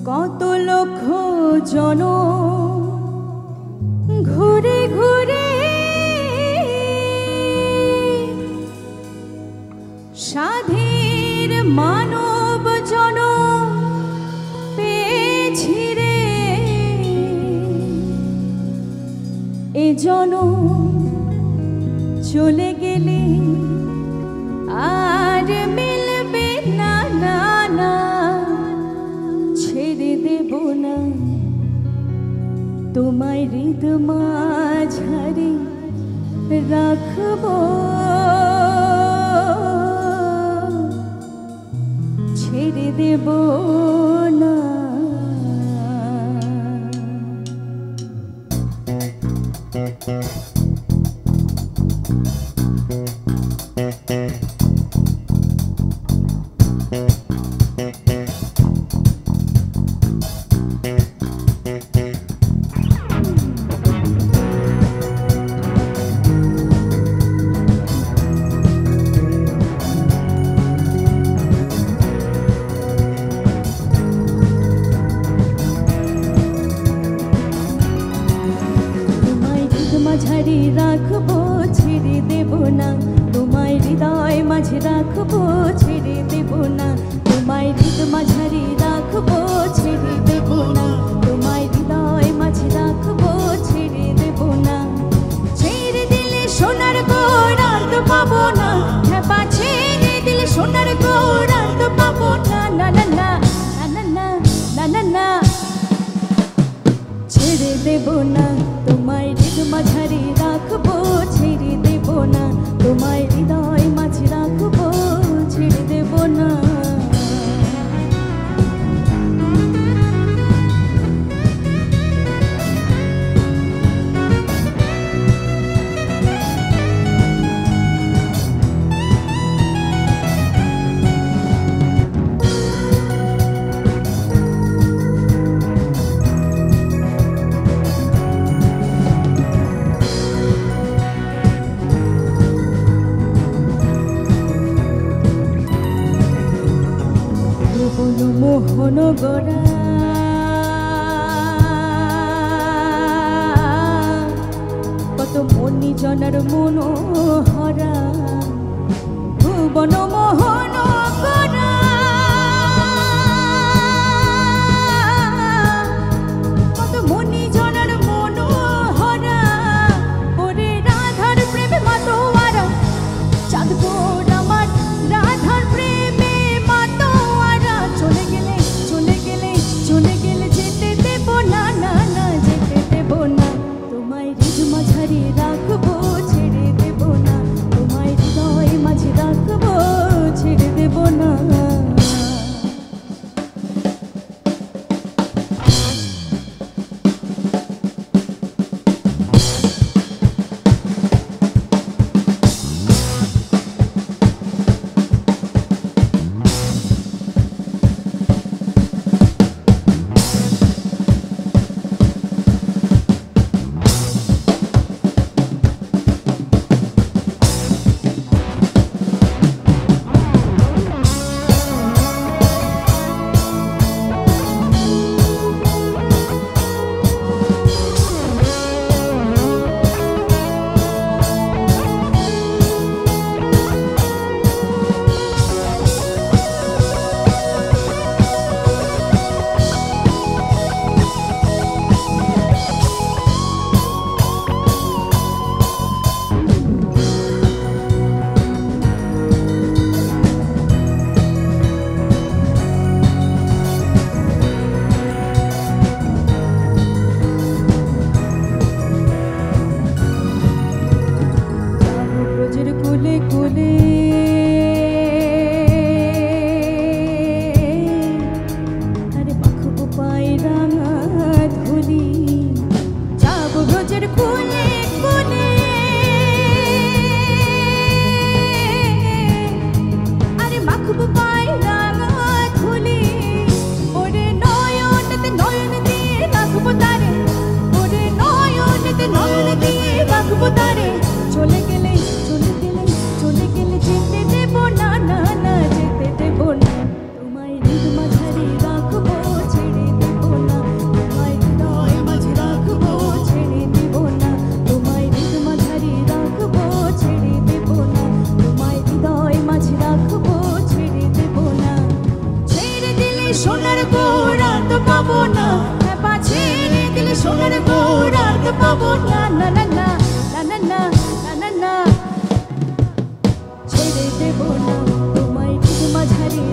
কত লক্ষ জন ঘুরে ঘুরে সাধের মানব জন পেয়েছি রে, এ জন চলে গেলে আর মিলবে না, না না ছেড়ে দেব না তোমায় হৃদ মাঝারে রাখবো, ছেড়ে দেব না। মাঝারি রাখবো ছেড়ে দেব না, তোমায় হৃদয় মাঝে রাখবো ছেড়ে দেব না, তোমায় হৃদ মাঝারি রাখবো ছেড়ে দেব না, তোমায় হৃদয় মাঝে রাখবো ছেড়ে দেব না। ছেড়ে দিলে সোনার গৌরান্ত পাবো না, হ্যাঁ ছেড়ে দিলে সোনার গৌরান্ত পাবো না, না না না না না না না না ছেড়ে দেব না, তোমায় হৃদ মাঝারে রাখবো ছেড়ে দেব না, তোমায় হৃদয় মাঝে রাখবো ছেড়ে দেব না। মোহন গড়া কত মনি জনার মনোহরা, ভুবন মোহন গড়া কত মনি জনার মনোহরা, ওরে রাধার প্রেমে মাতোয়ারা চাঁদপুর আমার রাধার প্রেমে মাতোয়ারা, চলে গেলে চলে গেলে চলে গেলে যেতে দেব না, না না যেতে দেব না, তোমায় হৃদ মাঝারে রাখবো ছেড়ে দেব না, তোমায় হৃদয় মাঝে রাখবো ছেড়ে দেব সোনার গোড়া তো পাবো না, পা ছেড়ে দিলে সোনার গোড়া তো পাবো না, না না না না না না না না না। ছেড়ে দেব না তোমায় ঠিক মাঝারি